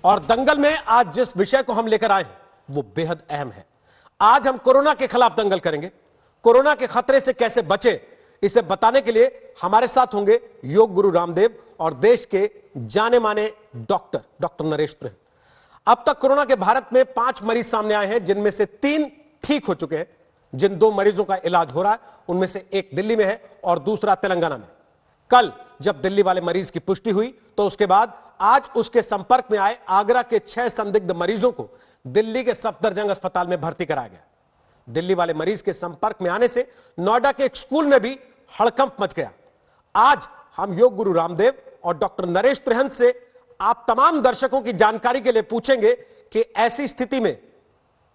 और दंगल में आज जिस विषय को हम लेकर आए हैं वो बेहद अहम है। आज हम कोरोना के खिलाफ दंगल करेंगे। कोरोना के खतरे से कैसे बचे, इसे बताने के लिए हमारे साथ होंगे योग गुरु रामदेव और देश के जाने माने डॉक्टर नरेश त्रिहन। अब तक कोरोना के भारत में 5 मरीज सामने आए हैं, जिनमें से 3 ठीक हो चुके हैं। जिन 2 मरीजों का इलाज हो रहा है उनमें से एक दिल्ली में है और दूसरा तेलंगाना में। कल जब दिल्ली वाले मरीज की पुष्टि हुई तो उसके बाद आज उसके संपर्क में आए आगरा के 6 संदिग्ध मरीजों को दिल्ली के सफदरजंग अस्पताल में भर्ती कराया गया। दिल्ली वाले मरीज के संपर्क में आने से नोएडा के एक स्कूल में भी हड़कंप मच गया। आज हम योग गुरु रामदेव और डॉक्टर नरेश त्रिहन से आप तमाम दर्शकों की जानकारी के लिए पूछेंगे कि ऐसी स्थिति में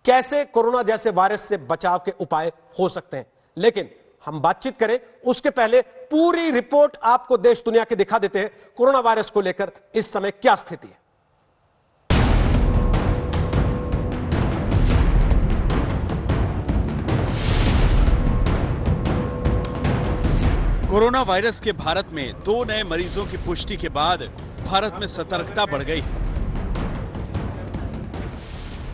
कैसे कोरोना जैसे वायरस से बचाव के उपाय हो सकते हैं। लेकिन हम बातचीत करें उसके पहले पूरी रिपोर्ट आपको देश दुनिया की दिखा देते हैं। कोरोना वायरस को लेकर इस समय क्या स्थिति है। कोरोना वायरस के भारत में 2 नए मरीजों की पुष्टि के बाद भारत में सतर्कता बढ़ गई।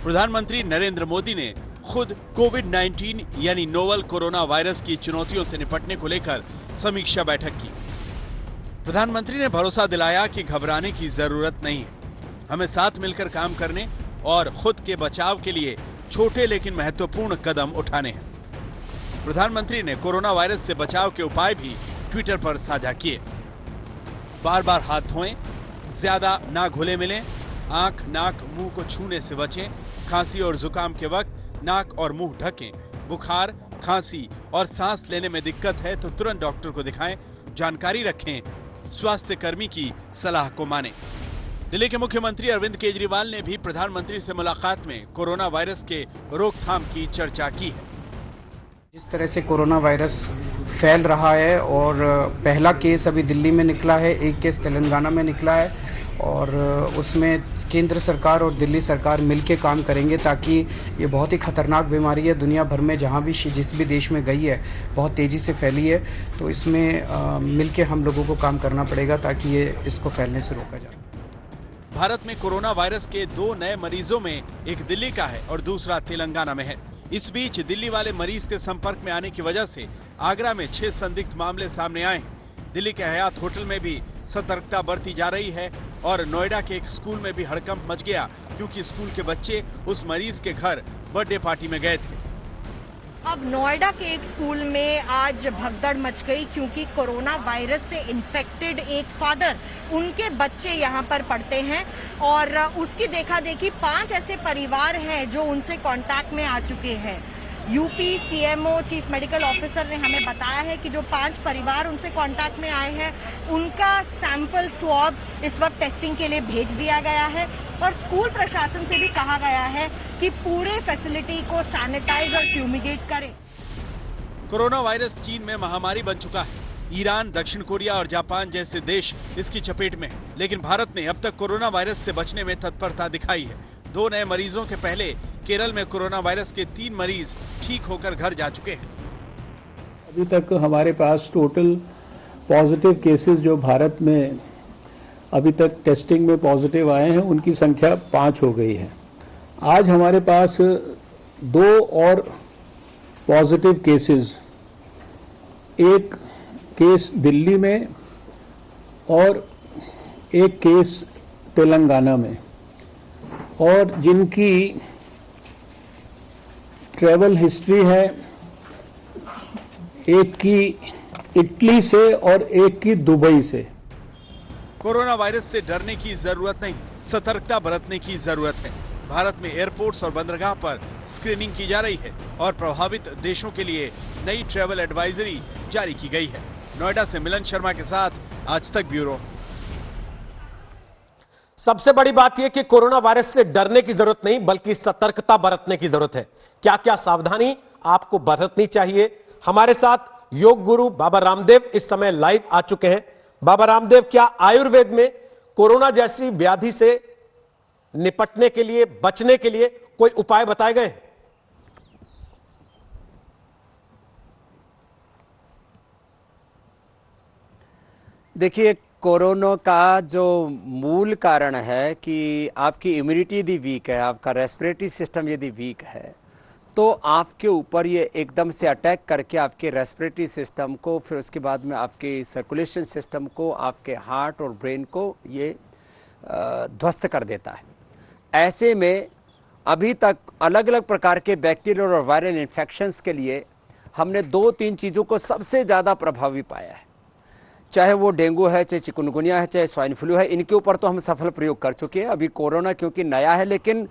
प्रधानमंत्री नरेंद्र मोदी ने खुद कोविड-19 यानी नोवल कोरोना वायरस की चुनौतियों से निपटने को लेकर समीक्षा बैठक की। प्रधानमंत्री ने भरोसा दिलाया कि घबराने की जरूरत नहीं है, हमें साथ मिलकर काम करने और खुद के बचाव के लिए छोटे लेकिन महत्वपूर्ण कदम उठाने हैं। प्रधानमंत्री ने कोरोना वायरस से बचाव के उपाय भी ट्विटर पर साझा किए। बार बार हाथ धोएं, ज्यादा ना घुले मिलें, आंख नाक मुंह को छूने से बचें, खांसी और जुकाम के वक्त नाक और मुंह ढकें, बुखार खांसी और सांस लेने में दिक्कत है तो तुरंत डॉक्टर को दिखाएं, जानकारी रखें, स्वास्थ्य कर्मी की सलाह को मानें। दिल्ली के मुख्यमंत्री अरविंद केजरीवाल ने भी प्रधानमंत्री से मुलाकात में कोरोना वायरस के रोकथाम की चर्चा की है। जिस तरह से कोरोना वायरस फैल रहा है और पहला केस अभी दिल्ली में निकला है, एक केस तेलंगाना में निकला है और उसमें केंद्र सरकार और दिल्ली सरकार मिलकर काम करेंगे ताकि ये बहुत ही खतरनाक बीमारी है, दुनिया भर में जहाँ भी जिस भी देश में गई है बहुत तेज़ी से फैली है, तो इसमें मिलकर हम लोगों को काम करना पड़ेगा ताकि ये इसको फैलने से रोका जाए। भारत में कोरोना वायरस के 2 नए मरीजों में एक दिल्ली का है और दूसरा तेलंगाना में है। इस बीच दिल्ली वाले मरीज के संपर्क में आने की वजह से आगरा में 6 संदिग्ध मामले सामने आए हैं। दिल्ली के हयात होटल में भी सतर्कता बरती जा रही है और नोएडा के एक स्कूल में भी हड़कंप मच गया क्योंकि स्कूल के बच्चे उस मरीज के घर बर्थडे पार्टी में गए थे। अब नोएडा के एक स्कूल में आज भगदड़ मच गई क्योंकि कोरोना वायरस से इन्फेक्टेड एक फादर, उनके बच्चे यहाँ पर पढ़ते हैं और उसकी देखा देखी 5 ऐसे परिवार हैं जो उनसे कांटेक्ट में आ चुके हैं। UP CMO chief medical officer ने हमें बताया है कि जो 5 परिवार उनसे कांटेक्ट में आए हैं उनका सैंपल स्वैब इस वक्त टेस्टिंग के लिए भेज दिया गया है और स्कूल प्रशासन से भी कहा गया है कि पूरे फैसिलिटी को सैनिटाइज और फ्यूमिगेट करें। कोरोना वायरस चीन में महामारी बन चुका है। ईरान, दक्षिण कोरिया और जापान जैसे देश इसकी चपेट में है, लेकिन भारत ने अब तक कोरोना वायरस से बचने में तत्परता दिखाई है। 2 नए मरीजों के पहले केरल में कोरोना वायरस के 3 मरीज ठीक होकर घर जा चुके हैं। अभी तक हमारे पास टोटल पॉजिटिव केसेस जो भारत में अभी तक टेस्टिंग में पॉजिटिव आए हैं उनकी संख्या 5 हो गई है। आज हमारे पास 2 और पॉजिटिव केसेस, एक केस दिल्ली में और एक केस तेलंगाना में, और जिनकी ट्रैवल हिस्ट्री है एक की इटली से और एक की दुबई से। कोरोना वायरस से डरने की जरूरत नहीं, सतर्कता बरतने की जरूरत है। भारत में एयरपोर्ट्स और बंदरगाह पर स्क्रीनिंग की जा रही है और प्रभावित देशों के लिए नई ट्रैवल एडवाइजरी जारी की गई है। नोएडा से मिलन शर्मा के साथ आज तक ब्यूरो। सबसे बड़ी बात यह कि कोरोना वायरस से डरने की जरूरत नहीं बल्कि सतर्कता बरतने की जरूरत है। क्या क्या सावधानी आपको बरतनी चाहिए, हमारे साथ योग गुरु बाबा रामदेव इस समय लाइव आ चुके हैं। बाबा रामदेव, क्या आयुर्वेद में कोरोना जैसी व्याधि से निपटने के लिए, बचने के लिए कोई उपाय बताए गए हैं? देखिए, कोरोना का जो मूल कारण है कि आपकी इम्यूनिटी यदि वीक है, आपका रेस्पिरेटरी सिस्टम यदि वीक है, तो आपके ऊपर ये एकदम से अटैक करके आपके रेस्पिरेटरी सिस्टम को, फिर उसके बाद में आपके सर्कुलेशन सिस्टम को, आपके हार्ट और ब्रेन को ये ध्वस्त कर देता है। ऐसे में अभी तक अलग अलग प्रकार के बैक्टीरियल और वायरल इन्फेक्शंस के लिए हमने 2-3 चीज़ों को सबसे ज़्यादा प्रभावी पाया है। चाहे वो डेंगू है, चाहे चिकनगुनिया है, चाहे स्वाइन फ्लू है, इनके ऊपर तो हम सफल प्रयोग कर चुके हैं। अभी कोरोना क्योंकि नया है, लेकिन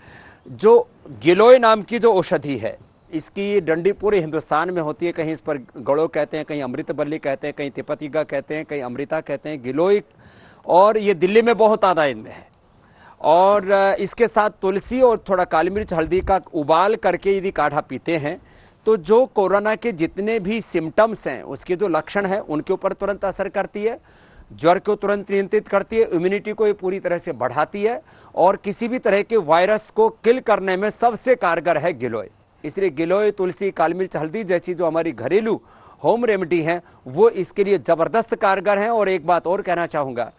जो गिलोय नाम की जो औषधि है, इसकी डंडी पूरे हिंदुस्तान में होती है। कहीं इस पर गड़ो कहते हैं, कहीं अमृतबल्ली कहते हैं, कहीं तिपतिगा कहते हैं, कहीं अमृता कहते हैं, गिलोय, और ये दिल्ली में बहुत आदाद में है। और इसके साथ तुलसी और थोड़ा काली मिर्च हल्दी का उबाल करके यदि काढ़ा पीते हैं तो जो कोरोना के जितने भी सिम्टम्स हैं, उसके जो लक्षण हैं, उनके ऊपर तुरंत असर करती है, ज्वर को तुरंत नियंत्रित करती है, इम्यूनिटी को ये पूरी तरह से बढ़ाती है, और किसी भी तरह के वायरस को किल करने में सबसे कारगर है गिलोय। इसलिए गिलोय, तुलसी, काली मिर्च हल्दी जैसी जो हमारी घरेलू होम रेमेडी हैं, वो इसके लिए ज़बरदस्त कारगर हैं। और एक बात और कहना चाहूँगा,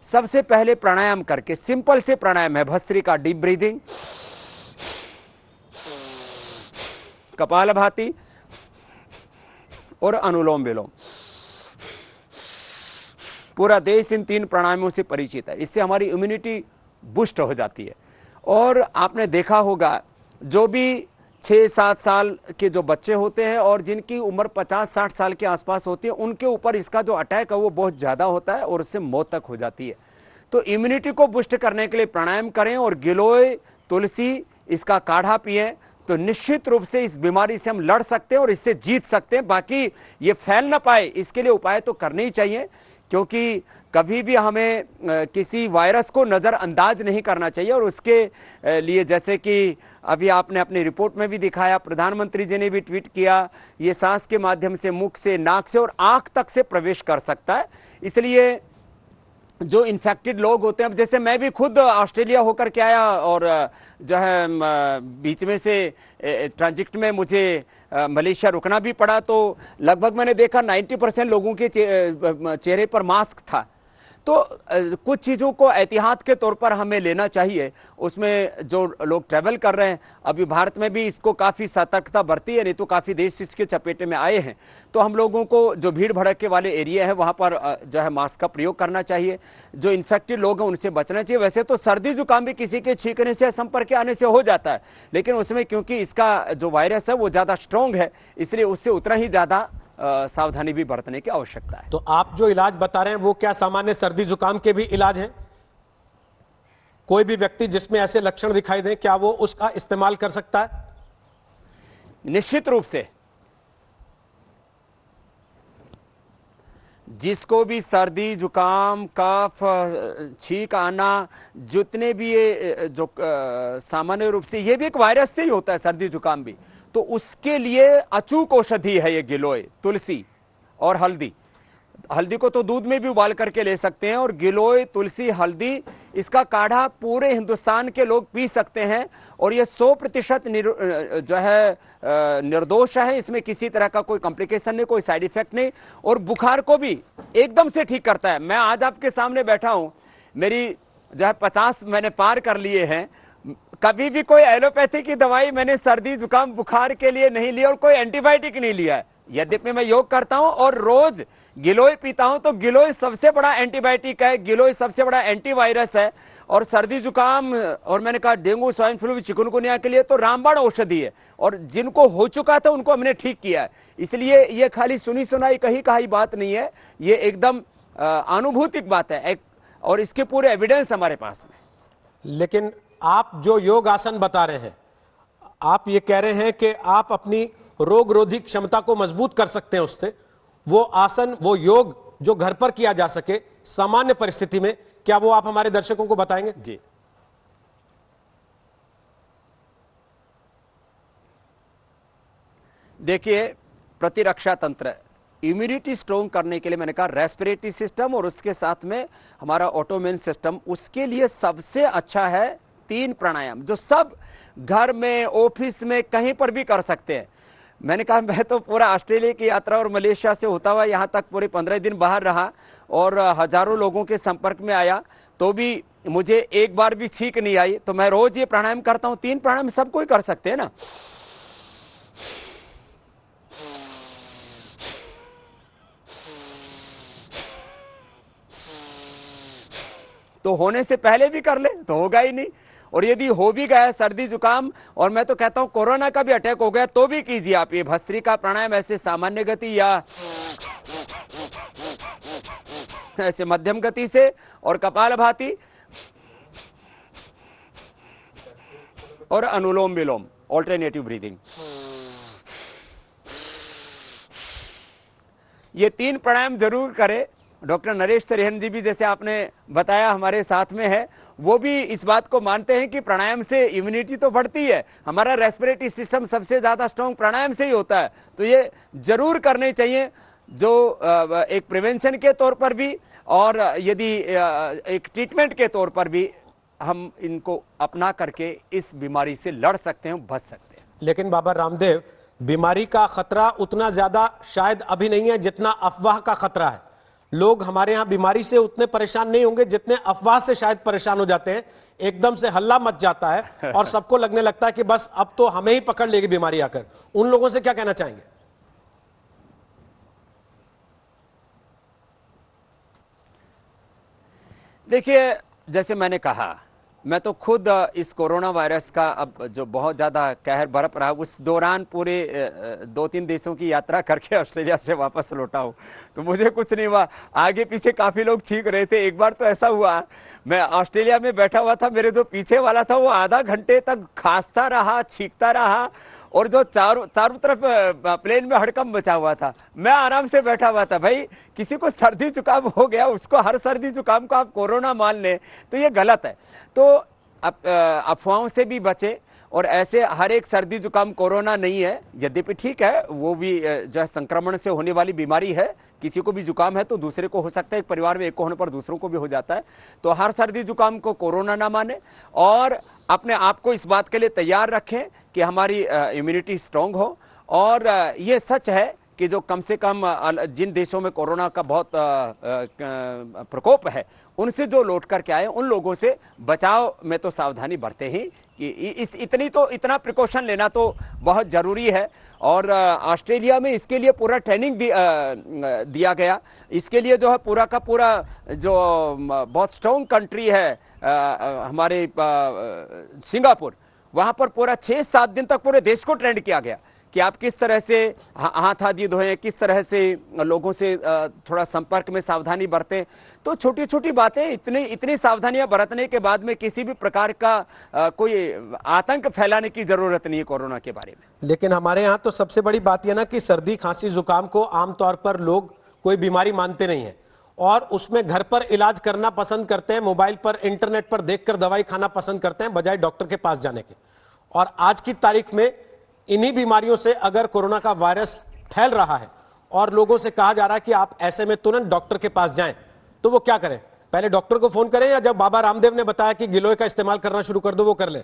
सबसे पहले प्राणायाम करके, सिंपल से प्राणायाम है, भस्त्रिका डीप ब्रीदिंग, कपालभाति और अनुलोम विलोम। पूरा देश इन 3 प्राणायामों से परिचित है। इससे हमारी इम्यूनिटी बूस्ट हो जाती है। और आपने देखा होगा, जो भी 6-7 साल के जो बच्चे होते हैं और जिनकी उम्र 50-60 साल के आसपास होती है, उनके ऊपर इसका जो अटैक है वो बहुत ज़्यादा होता है और उससे मौत तक हो जाती है। तो इम्यूनिटी को बूस्ट करने के लिए प्राणायाम करें और गिलोय, तुलसी, इसका काढ़ा पिएं, तो निश्चित रूप से इस बीमारी से हम लड़ सकते हैं और इससे जीत सकते हैं। बाकी ये फैल ना पाए, इसके लिए उपाय तो करने ही चाहिए, क्योंकि कभी भी हमें किसी वायरस को नज़रअंदाज नहीं करना चाहिए। और उसके लिए, जैसे कि अभी आपने अपनी रिपोर्ट में भी दिखाया, प्रधानमंत्री जी ने भी ट्वीट किया, ये सांस के माध्यम से, मुख से, नाक से और आंख तक से प्रवेश कर सकता है। इसलिए जो इन्फेक्टेड लोग होते हैं, अब जैसे मैं भी खुद ऑस्ट्रेलिया होकर के आया और जो है बीच में से ट्रांजिट में मुझे मलेशिया रुकना भी पड़ा, तो लगभग मैंने देखा 90% लोगों के चेहरे पर मास्क था। तो कुछ चीज़ों को एहतियात के तौर पर हमें लेना चाहिए। उसमें जो लोग ट्रैवल कर रहे हैं, अभी भारत में भी इसको काफ़ी सतर्कता बरती है, नहीं तो काफ़ी देश इसके चपेटे में आए हैं। तो हम लोगों को जो भीड़ भड़के वाले एरिया है वहाँ पर जो है मास्क का प्रयोग करना चाहिए। जो इन्फेक्टेड लोग हैं उनसे बचना चाहिए। वैसे तो सर्दी जुकाम भी किसी के छींकने से, संपर्क के आने से हो जाता है, लेकिन उसमें क्योंकि इसका जो वायरस है वो ज़्यादा स्ट्रॉन्ग है, इसलिए उससे उतना ही ज़्यादा सावधानी भी बरतने की आवश्यकता है। तो आप जो इलाज बता रहे हैं वो क्या सामान्य सर्दी जुकाम के भी इलाज हैं? कोई भी व्यक्ति जिसमें ऐसे लक्षण दिखाई दें, क्या वो उसका इस्तेमाल कर सकता है? निश्चित रूप से। जिसको भी सर्दी जुकाम, कफ, छींक आना, जितने भी ये जो सामान्य रूप से, ये भी एक वायरस से ही होता है, सर्दी जुकाम भी, तो उसके लिए अचूक औषधि है ये गिलोय, तुलसी और हल्दी। हल्दी को तो दूध में भी उबाल करके ले सकते हैं, और गिलोय, तुलसी, हल्दी, इसका काढ़ा पूरे हिंदुस्तान के लोग पी सकते हैं। और ये 100% जो है निर्दोष है, इसमें किसी तरह का कोई कॉम्प्लिकेशन नहीं, कोई साइड इफेक्ट नहीं, और बुखार को भी एकदम से ठीक करता है। मैं आज आपके सामने बैठा हूं, मेरी जो है 50 मैंने पार कर लिए हैं। कभी भी कोई एलोपैथी की दवाई मैंने सर्दी जुकाम बुखार के लिए नहीं ली और कोई एंटीबायोटिक नहीं लिया है। यद्यपि मैं योग करता हूं और रोज गिलोय पीता हूं, तो गिलोय सबसे बड़ा एंटीबायोटिक है, गिलोय सबसे बड़ा एंटीवायरस है। और सर्दी जुकाम, और मैंने कहा डेंगू, स्वाइन फ्लू, चिकनगुनिया के लिए तो रामबाण औषधि है, और जिनको हो चुका था उनको हमने ठीक किया है। इसलिए ये खाली सुनी सुनाई कही कहाई बात नहीं है, ये एकदम अनुभूतिक बात है, और इसके पूरे एविडेंस हमारे पास में। लेकिन आप जो योग आसन बता रहे हैं, आप ये कह रहे हैं कि आप अपनी रोग रोधी क्षमता को मजबूत कर सकते हैं उससे। वो आसन, वो योग जो घर पर किया जा सके सामान्य परिस्थिति में, क्या वो आप हमारे दर्शकों को बताएंगे? जी, देखिए, प्रतिरक्षा तंत्र, इम्यूनिटी स्ट्रॉन्ग करने के लिए मैंने कहा रेस्पिरेटरी सिस्टम और उसके साथ में हमारा ऑटोइम्यून सिस्टम, उसके लिए सबसे अच्छा है 3 प्राणायाम, जो सब घर में, ऑफिस में, कहीं पर भी कर सकते हैं। मैंने कहा मैं तो पूरा ऑस्ट्रेलिया की यात्रा और मलेशिया से होता हुआ यहाँ तक पूरे 15 दिन बाहर रहा और हजारों लोगों के संपर्क में आया, तो भी मुझे एक बार भी छींक नहीं आई। तो मैं रोज ये प्राणायाम करता हूँ। 3 प्राणायाम सब कोई कर सकते हैं ना। तो होने से पहले भी कर ले तो होगा ही नहीं, और यदि हो भी गया सर्दी जुकाम, और मैं तो कहता हूं कोरोना का भी अटैक हो गया तो भी कीजिए आप ये भस्त्रिका प्राणायाम, ऐसे सामान्य गति या ऐसे मध्यम गति से, और कपालभाति और अनुलोम विलोम ऑल्टरनेटिव ब्रीदिंग। ये 3 प्राणायाम जरूर करें। डॉक्टर नरेश त्रिहन जी भी जैसे आपने बताया हमारे साथ में है, वो भी इस बात को मानते हैं कि प्राणायाम से इम्यूनिटी तो बढ़ती है, हमारा रेस्पिरेटरी सिस्टम सबसे ज्यादा स्ट्रांग प्राणायाम से ही होता है। तो ये जरूर करने चाहिए, जो एक प्रिवेंशन के तौर पर भी और यदि एक ट्रीटमेंट के तौर पर भी हम इनको अपना करके इस बीमारी से लड़ सकते हैं, बच सकते हैं। लेकिन बाबा रामदेव, बीमारी का खतरा उतना ज्यादा शायद अभी नहीं है जितना अफवाह का खतरा है। लोग हमारे यहां बीमारी से उतने परेशान नहीं होंगे जितने अफवाह से शायद परेशान हो जाते हैं। एकदम से हल्ला मच जाता है और सबको लगने लगता है कि बस अब तो हमें ही पकड़ लेगी बीमारी आकर। उन लोगों से क्या कहना चाहेंगे? देखिए, जैसे मैंने कहा, मैं तो खुद इस कोरोना वायरस का अब जो बहुत ज़्यादा कहर बरप रहा, उस दौरान पूरे 2-3 देशों की यात्रा करके ऑस्ट्रेलिया से वापस लौटा हूँ, तो मुझे कुछ नहीं हुआ। आगे पीछे काफ़ी लोग छींक रहे थे। एक बार तो ऐसा हुआ, मैं ऑस्ट्रेलिया में बैठा हुआ था, मेरे जो पीछे वाला था वो आधा घंटे तक खांसता रहा, छींकता रहा, और जो चारों तरफ प्लेन में हड़कंप मचा हुआ था, मैं आराम से बैठा हुआ था। भाई, किसी को सर्दी जुकाम हो गया, उसको हर सर्दी जुकाम को आप कोरोना मान लें तो ये गलत है। तो अफवाहों से भी बचें, और ऐसे हर एक सर्दी जुकाम कोरोना नहीं है, यद्यपि ठीक है वो भी जो है संक्रमण से होने वाली बीमारी है। किसी को भी जुकाम है तो दूसरे को हो सकता है, एक परिवार में एक को होने पर दूसरों को भी हो जाता है। तो हर सर्दी जुकाम को कोरोना ना माने, और अपने आप को इस बात के लिए तैयार रखें कि हमारी इम्यूनिटी स्ट्रांग हो। और ये सच है कि जो कम से कम जिन देशों में कोरोना का बहुत प्रकोप है, उनसे जो लौट करके आए उन लोगों से बचाव में तो सावधानी बरते ही कि इतना प्रिकॉशन लेना तो बहुत जरूरी है। और ऑस्ट्रेलिया में इसके लिए पूरा ट्रेनिंग दिया गया। इसके लिए जो है पूरा का पूरा जो बहुत स्ट्रॉन्ग कंट्री है हमारे सिंगापुर, वहां पर पूरा 6-7 दिन तक पूरे देश को ट्रेंड किया गया कि आप किस तरह से हाथ आदि धोएं, किस तरह से लोगों से थोड़ा संपर्क में सावधानी बरतें। तो छोटी छोटी बातें, इतनी सावधानियां बरतने के बाद में किसी भी प्रकार का कोई आतंक फैलाने की जरूरत नहीं है कोरोना के बारे में। लेकिन हमारे यहाँ तो सबसे बड़ी बात यह ना कि सर्दी खांसी जुकाम को आमतौर पर लोग कोई बीमारी मानते नहीं है, और उसमें घर पर इलाज करना पसंद करते हैं, मोबाइल पर इंटरनेट पर देखकर दवाई खाना पसंद करते हैं बजाय डॉक्टर के पास जाने के। और आज की तारीख में इन्हीं बीमारियों से अगर कोरोना का वायरस फैल रहा है और लोगों से कहा जा रहा है कि आप ऐसे में तुरंत डॉक्टर के पास जाएं, तो वो क्या करें? पहले डॉक्टर को फोन करें, या जब बाबा रामदेव ने बताया कि गिलोय का इस्तेमाल करना शुरू कर दो वो कर ले?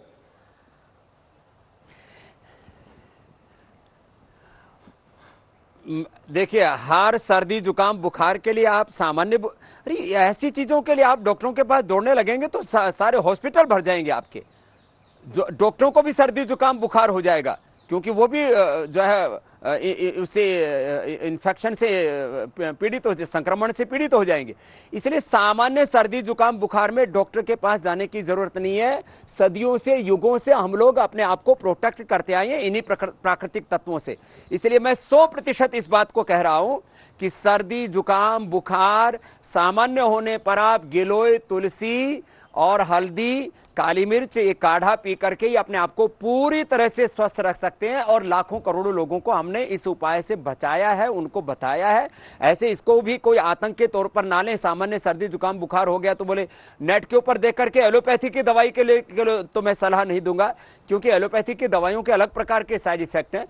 देखिए, हर सर्दी जुकाम बुखार के लिए आप सामान्य ऐसी चीजों के लिए आप डॉक्टरों के पास दौड़ने लगेंगे तो सारे हॉस्पिटल भर जाएंगे आपके। डॉक्टरों को भी सर्दी जुकाम बुखार हो जाएगा, क्योंकि वो भी जो है उससे इन्फेक्शन से पीड़ित हो, संक्रमण से पीड़ित हो जाएंगे। इसलिए सामान्य सर्दी जुकाम बुखार में डॉक्टर के पास जाने की जरूरत नहीं है। सदियों से, युगों से हम लोग अपने आप को प्रोटेक्ट करते आए हैं इन्हीं प्राकृतिक तत्वों से। इसलिए मैं 100% इस बात को कह रहा हूं कि सर्दी जुकाम बुखार सामान्य होने पर आप गिलोय, तुलसी और हल्दी, काली मिर्च, ये काढ़ा पी करके ही अपने आप को पूरी तरह से स्वस्थ रख सकते हैं। और लाखों करोड़ों लोगों को हमने इस उपाय से बचाया है, उनको बताया है। ऐसे इसको भी कोई आतंक के तौर पर ना लें। सामान्य सर्दी जुकाम बुखार हो गया तो बोले नेट के ऊपर देख करके एलोपैथी की दवाई के लिए तो मैं सलाह नहीं दूंगा, क्योंकि एलोपैथी की दवाइयों के अलग प्रकार के साइड इफेक्ट हैं।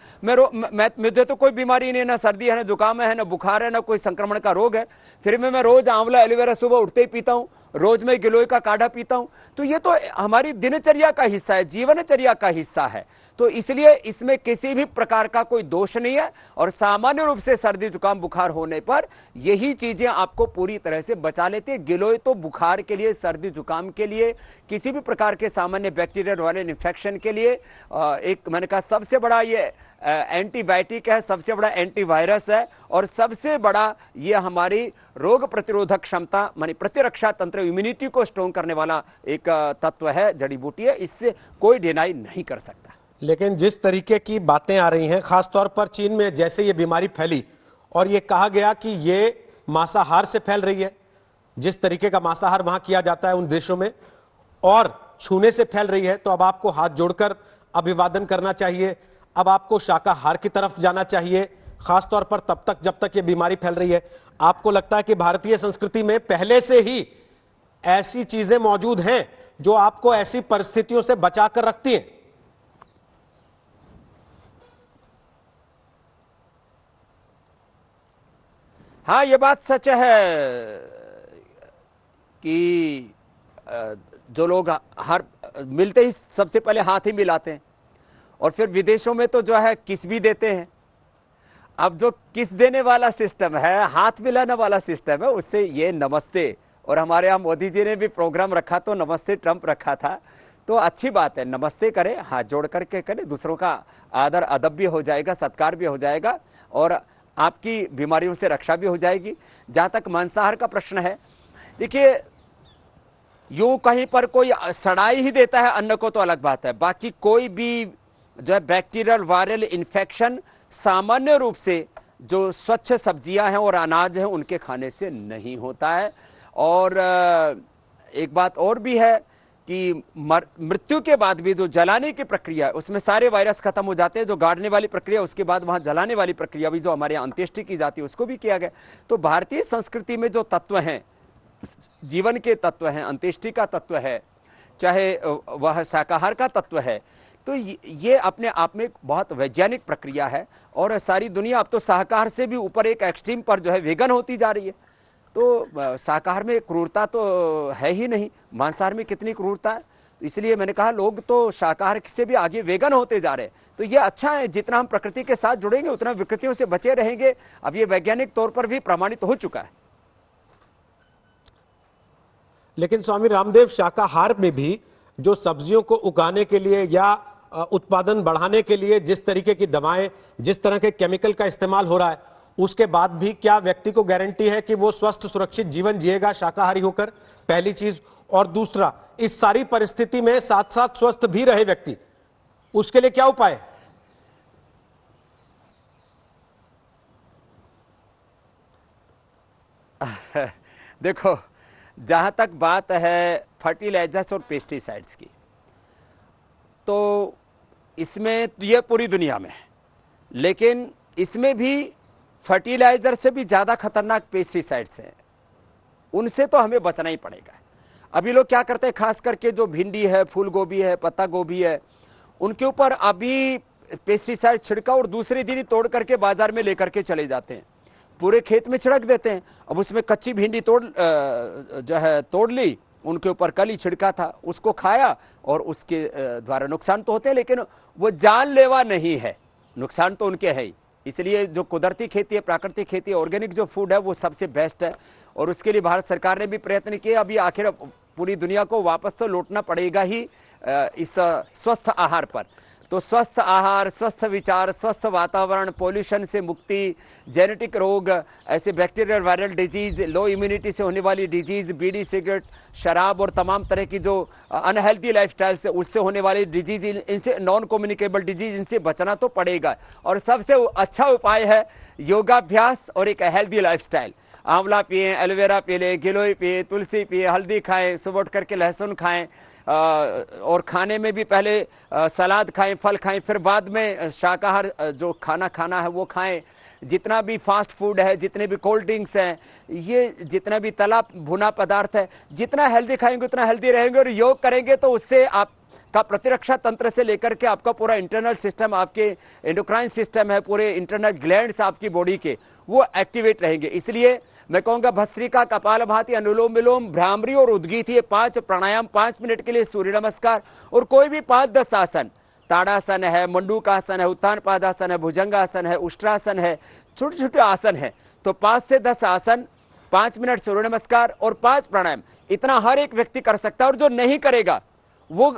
मुझे तो कोई बीमारी नहीं, ना सर्दी है, ना जुकाम है, ना बुखार है, ना कोई संक्रमण का रोग है, फिर मैं रोज आंवला एलोवेरा सुबह उठते ही पीता हूँ, रोज मैं गिलोय का काढ़ा पीता हूं। तो ये तो हमारी दिनचर्या का हिस्सा है, जीवनचर्या का हिस्सा है। तो इसलिए इसमें किसी भी प्रकार का कोई दोष नहीं है। और सामान्य रूप से सर्दी जुकाम बुखार होने पर यही चीजें आपको पूरी तरह से बचा लेती है। गिलोय तो बुखार के लिए, सर्दी जुकाम के लिए, किसी भी प्रकार के सामान्य बैक्टीरियल वायरल इन्फेक्शन के लिए एक मैंने कहा सबसे बड़ा ये एंटीबायोटिक है, सबसे बड़ा एंटीवायरस है, और सबसे बड़ा ये हमारी रोग प्रतिरोधक क्षमता मानी प्रतिरक्षा तंत्र, इम्यूनिटी को स्ट्रॉन्ग करने वाला एक तत्व है, जड़ी बूटी है। इससे कोई डिनाई नहीं कर सकता। लेकिन जिस तरीके की बातें आ रही हैं, खासतौर पर चीन में जैसे ये बीमारी फैली और ये कहा गया कि ये मांसाहार से फैल रही है, जिस तरीके का मांसाहार वहां किया जाता है उन देशों में, और छूने से फैल रही है, तो अब आपको हाथ जोड़कर अभिवादन करना चाहिए। अब आपको शाकाहार की तरफ जाना चाहिए, खासतौर पर तब तक जब तक ये बीमारी फैल रही है। आपको लगता है कि भारतीय संस्कृति में पहले से ही ऐसी चीजें मौजूद हैं जो आपको ऐसी परिस्थितियों से बचा कर रखती हैं? हाँ, ये बात सच है कि जो लोग हर मिलते ही सबसे पहले हाथ ही मिलाते हैं, और फिर विदेशों में तो जो है किस भी देते हैं। अब जो किस देने वाला सिस्टम है, हाथ मिलाने वाला सिस्टम है, उससे ये नमस्ते, और हमारे यहाँ मोदी जी ने भी प्रोग्राम रखा तो नमस्ते ट्रंप रखा था, तो अच्छी बात है। नमस्ते करें, हाथ जोड़ करके करें, दूसरों का आदर अदब भी हो जाएगा, सत्कार भी हो जाएगा, और आपकी बीमारियों से रक्षा भी हो जाएगी। जहाँ तक मांसाहार का प्रश्न है, देखिए यूं कहीं पर कोई सड़ाई ही देता है अन्न को तो अलग बात है, बाकी कोई भी जो है बैक्टीरियल वायरल इन्फेक्शन सामान्य रूप से जो स्वच्छ सब्जियां हैं और अनाज हैं उनके खाने से नहीं होता है। और एक बात और भी है कि मृत्यु के बाद भी जो जलाने की प्रक्रिया है उसमें सारे वायरस खत्म हो जाते हैं। जो गाड़ने वाली प्रक्रिया, उसके बाद वहां जलाने वाली प्रक्रिया भी जो हमारे यहाँ अंत्येष्टि की जाती है उसको भी किया गया। तो भारतीय संस्कृति में जो तत्व हैं, जीवन के तत्व हैं, अंत्येष्टि का तत्व है, चाहे वह शाकाहार का तत्व है, तो ये अपने आप में बहुत वैज्ञानिक प्रक्रिया है। और सारी दुनिया अब तो शाकाहार से भी ऊपर एक एक्सट्रीम पर जो है वेगन होती जा रही है। तो शाकाहार में क्रूरता तो है ही नहीं, मांसाहार में कितनी क्रूरता है। तो इसलिए मैंने कहा लोग तो शाकाहार से भी आगे वेगन होते जा रहे हैं। तो ये अच्छा है, जितना हम प्रकृति के साथ जुड़ेंगे उतना विकृतियों से बचे रहेंगे। अब ये वैज्ञानिक तौर पर भी प्रमाणित हो चुका है। लेकिन स्वामी रामदेव, शाकाहार में भी जो सब्जियों को उगाने के लिए या उत्पादन बढ़ाने के लिए जिस तरीके की दवाएं, जिस तरह के केमिकल का इस्तेमाल हो रहा है, उसके बाद भी क्या व्यक्ति को गारंटी है कि वो स्वस्थ सुरक्षित जीवन जिएगा शाकाहारी होकर? पहली चीज। और दूसरा, इस सारी परिस्थिति में साथ साथ स्वस्थ भी रहे व्यक्ति, उसके लिए क्या उपाय है? देखो, जहां तक बात है फर्टिलाइजर्स और पेस्टिसाइड्स की, तो इसमें ये पूरी दुनिया में है, लेकिन इसमें भी फर्टिलाइजर से भी ज़्यादा खतरनाक पेस्टिसाइड्स हैं। उनसे तो हमें बचना ही पड़ेगा। अभी लोग क्या करते हैं, खास करके जो भिंडी है, फूल गोभी है, पत्ता गोभी है, उनके ऊपर अभी पेस्टिसाइड छिड़का और दूसरे दिन ही तोड़ करके बाजार में लेकर के चले जाते हैं, पूरे खेत में छिड़क देते हैं। अब उसमें कच्ची भिंडी तोड़ ली, उनके ऊपर कल ही छिड़का था, उसको खाया, और उसके द्वारा नुकसान तो होते हैं, लेकिन वो जानलेवा नहीं है, नुकसान तो उनके है ही। इसलिए जो कुदरती खेती है, प्राकृतिक खेती है, ऑर्गेनिक जो फूड है वो सबसे बेस्ट है। और उसके लिए भारत सरकार ने भी प्रयत्न किए। अभी आखिर पूरी दुनिया को वापस तो लौटना पड़ेगा ही इस स्वस्थ आहार पर। तो स्वस्थ आहार, स्वस्थ विचार, स्वस्थ वातावरण, पॉल्यूशन से मुक्ति, जेनेटिक रोग, ऐसे बैक्टीरियल वायरल डिजीज, लो इम्यूनिटी से होने वाली डिजीज, बीड़ी, सिगरेट, शराब और तमाम तरह की जो अनहेल्दी लाइफस्टाइल से उससे होने वाली डिजीज, इनसे नॉन कम्युनिकेबल डिजीज, इनसे बचना तो पड़ेगा। और सबसे अच्छा उपाय है योगाभ्यास और एक हेल्दी लाइफस्टाइल। आंवला पिए, एलोवेरा पी लें, गिलोय पिए, तुलसी पिए, हल्दी खाएं, सुबह उठ करके लहसुन खाएं, और खाने में भी पहले सलाद खाएं, फल खाएं, फिर बाद में शाकाहार जो खाना है वो खाएं। जितना भी फास्ट फूड है, जितने भी कोल्ड ड्रिंक्स हैं, ये जितना भी तला भुना पदार्थ है, जितना हेल्दी खाएंगे उतना हेल्दी रहेंगे। और योग करेंगे तो उससे आप का प्रतिरक्षा तंत्र से लेकर के आपका पूरा इंटरनल सिस्टम, आपके एंडोक्राइन सिस्टम है, पूरे इंटरनल ग्लैंड्स आपकी बॉडी के, वो एक्टिवेट रहेंगे। इसलिए मैं कहूंगा भस्त्रिका, कपालभाति, अनुलोम विलोम, भ्रामरी और उद्गीत, ये 5 प्राणायाम 5 मिनट के लिए, सूर्य नमस्कार और कोई भी 5-10 आसन, ताड़ासन है, मंडूकासन है, उत्तान पादासन है, भुजंगासन है, उष्ट्रासन है, छोटे छोटे आसन है। तो 5 से 10 आसन, 5 मिनट सूर्य नमस्कार और 5 प्राणायाम, इतना हर एक व्यक्ति कर सकता है। और जो नहीं करेगा वो,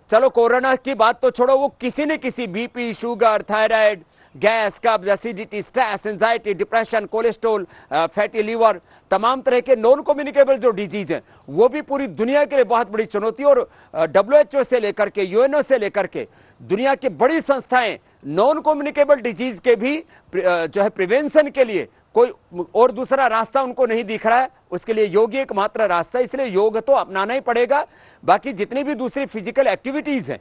चलो कोरोना की बात तो छोड़ो, वो किसी न किसी बीपी, शुगर, थायराइड, गैस, कब्ज, acidity, stress, anxiety, depression, cholesterol, fatty liver, तमाम तरह के नॉन कम्युनिकेबल जो डिजीज हैं, वो भी पूरी दुनिया के लिए बहुत बड़ी चुनौती। और WHO से लेकर के, UNO से लेकर के दुनिया की बड़ी संस्थाएं नॉन कम्युनिकेबल डिजीज के भी जो है प्रिवेंशन के लिए कोई और दूसरा रास्ता उनको नहीं दिख रहा है। उसके लिए योग एकमात्र रास्ता है, इसलिए योग तो अपनाना ही पड़ेगा। बाकी जितनी भी दूसरी फिजिकल एक्टिविटीज हैं,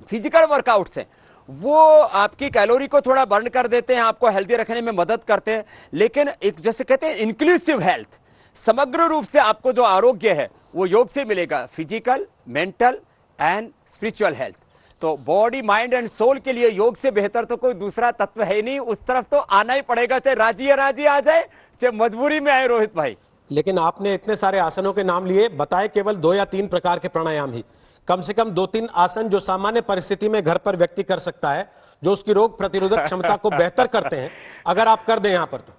फिजिकल वर्कआउट्स हैं, वो आपकी कैलोरी को थोड़ा बर्न कर देते हैं, आपको हेल्दी रखने में मदद करते हैं। लेकिन एक जैसे कहते हैं इंक्लूसिव हेल्थ, समग्र रूप से आपको जो आरोग्य है वो योग से मिलेगा, physical, mental and spiritual health. तो बॉडी, माइंड एंड सोल के लिए योग से बेहतर तो कोई दूसरा तत्व है नहीं। उस तरफ तो आना ही पड़ेगा, चाहे राजी आ जाए, चाहे मजबूरी में आए रोहित भाई। लेकिन आपने इतने सारे आसनों के नाम लिए, बताए केवल 2 या 3 प्रकार के प्राणायाम ही। कम से कम 2-3 आसन जो सामान्य परिस्थिति में घर पर व्यक्ति कर सकता है, जो उसकी रोग प्रतिरोधक क्षमता को बेहतर करते हैं, अगर आप कर दें यहां पर तो।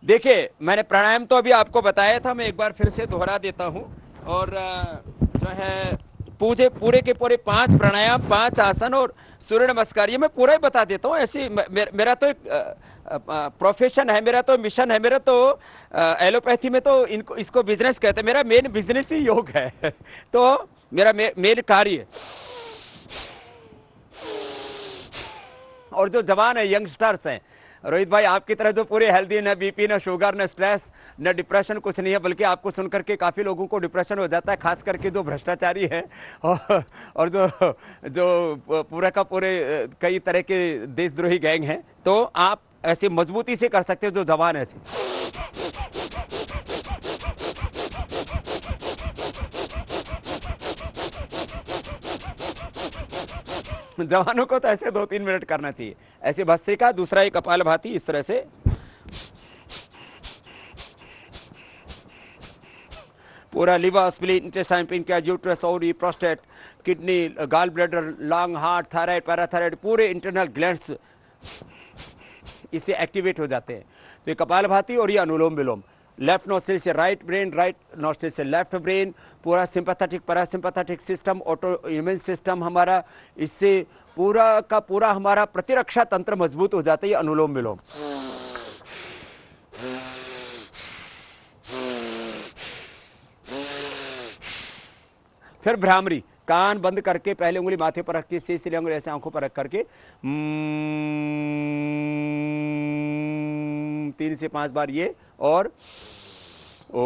देखिए, मैंने प्राणायाम तो अभी आपको बताया था, मैं एक बार फिर से दोहरा देता हूं। और जो है पूरे के पूरे 5 प्राणायाम, 5 आसन और सूर्य नमस्कार, ये मैं पूरा ही बता देता हूँ। ऐसी मेरा तो एक प्रोफेशन है, मेरा तो मिशन है, मेरा तो एलोपैथी में तो इसको बिजनेस कहते हैं, मेरा मेन बिजनेस ही योग है। तो मेरा मेन कार्य, और जो जवान है, यंगस्टर्स हैं, रोहित भाई आपकी तरह जो पूरे हेल्दी, न बीपी, न शुगर, न स्ट्रेस, न डिप्रेशन, कुछ नहीं है। बल्कि आपको सुनकर के काफ़ी लोगों को डिप्रेशन हो जाता है, खास करके जो भ्रष्टाचारी है और जो पूरा का पूरे कई तरह के देशद्रोही गैंग हैं। तो आप ऐसे मजबूती से कर सकते हो, जो जवान है ऐसे। जवानों को तो ऐसे 2-3 मिनट करना चाहिए। ऐसे भस्त्रिका, दूसरा एक कपालभाति, इस तरह से पूरा liver, spleen, intestine, pancreas, uterus, ovary, prostate, kidney, gall bladder, lung, heart, thyroid, parathyroid, पूरे इंटरनल ग्लैंड्स इससे एक्टिवेट हो जाते हैं। तो ये कपालभाति और ये अनुलोम विलोम, लेफ्ट नोस्ट्रिल से राइट ब्रेन, राइट नोस्ट्रिल से लेफ्ट ब्रेन, पूरा sympathetic, parasympathetic system, autoimmune system हमारा, इससे पूरा का पूरा हमारा प्रतिरक्षा तंत्र मजबूत हो जाता है। ये अनुलोम विलोम। फिर भ्रामरी, कान बंद करके पहले उंगली माथे पर रखती है, तीसरी उंगली ऐसे आंखों पर रख करके 3 से 5 बार ये, और ओम।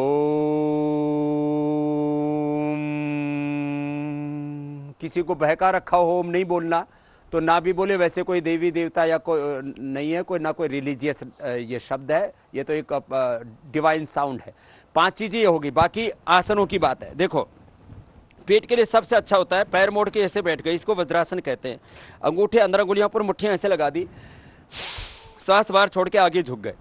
किसी को बहका रखा हो ओम नहीं बोलना तो ना भी बोले, वैसे कोई देवी देवता या कोई नहीं है, कोई ना कोई रिलीजियस ये शब्द है, ये तो एक डिवाइन साउंड है। 5 चीजें ये होगी। बाकी आसनों की बात है, देखो पेट के लिए सबसे अच्छा होता है पैर मोड़ के ऐसे बैठ गए, इसको वज्रासन कहते हैं। अंगूठे अंदर अंगुलियों पर मुट्ठियां ऐसे लगा दी, सांस बाहर छोड़ के आगे झुक गए।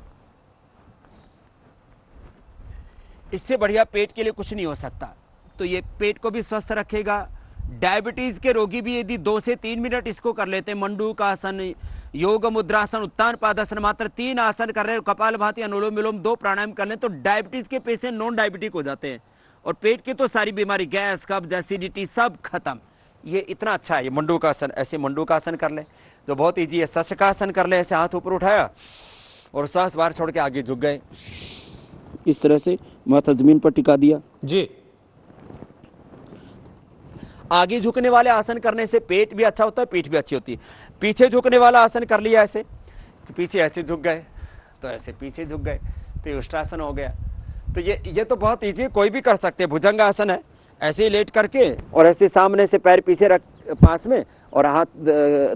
इससे बढ़िया पेट के लिए कुछ नहीं हो सकता। तो ये पेट को भी स्वस्थ रखेगा। डायबिटीज के रोगी भी यदि 2 से 3 मिनट इसको कर लेते हैं, मंडूकासन, योग मुद्रासन, उत्तान पादासन, मात्र 3 आसन कर रहे हैं, कपालभाति, अनुलोम विलोम, 2 प्राणायाम कर लें, तो डायबिटीज के पेशेंट नॉन डायबिटिक हो जाते हैं। और पेट की तो सारी बीमारी, गैस, कब्ज, एसिडिटी, सब खत्म। ये इतना अच्छा है। ये मंडूकासन, ऐसे मंडूकासन कर ले तो बहुत ईजी है। शशकासन कर ले, ऐसे हाथ ऊपर उठाया और सांस बाहर छोड़ के आगे झुक गए, इस तरह से माथा जमीन पर टिका दिया जी। आगे झुकने वाले आसन करने से पेट भी अच्छा होता है, पीठ भी अच्छी होती है। पीछे झुकने वाला आसन कर लिया ऐसे, पीछे ऐसे झुक गए तो ऐसे पीछे झुक गए, तो उष्ट्रासन हो गया। तो ये तो बहुत इजी, कोई भी कर सकते हैं। भुजंग आसन है, ऐसे ही लेट करके और ऐसे सामने से पैर पीछे रख पास में, और हाथ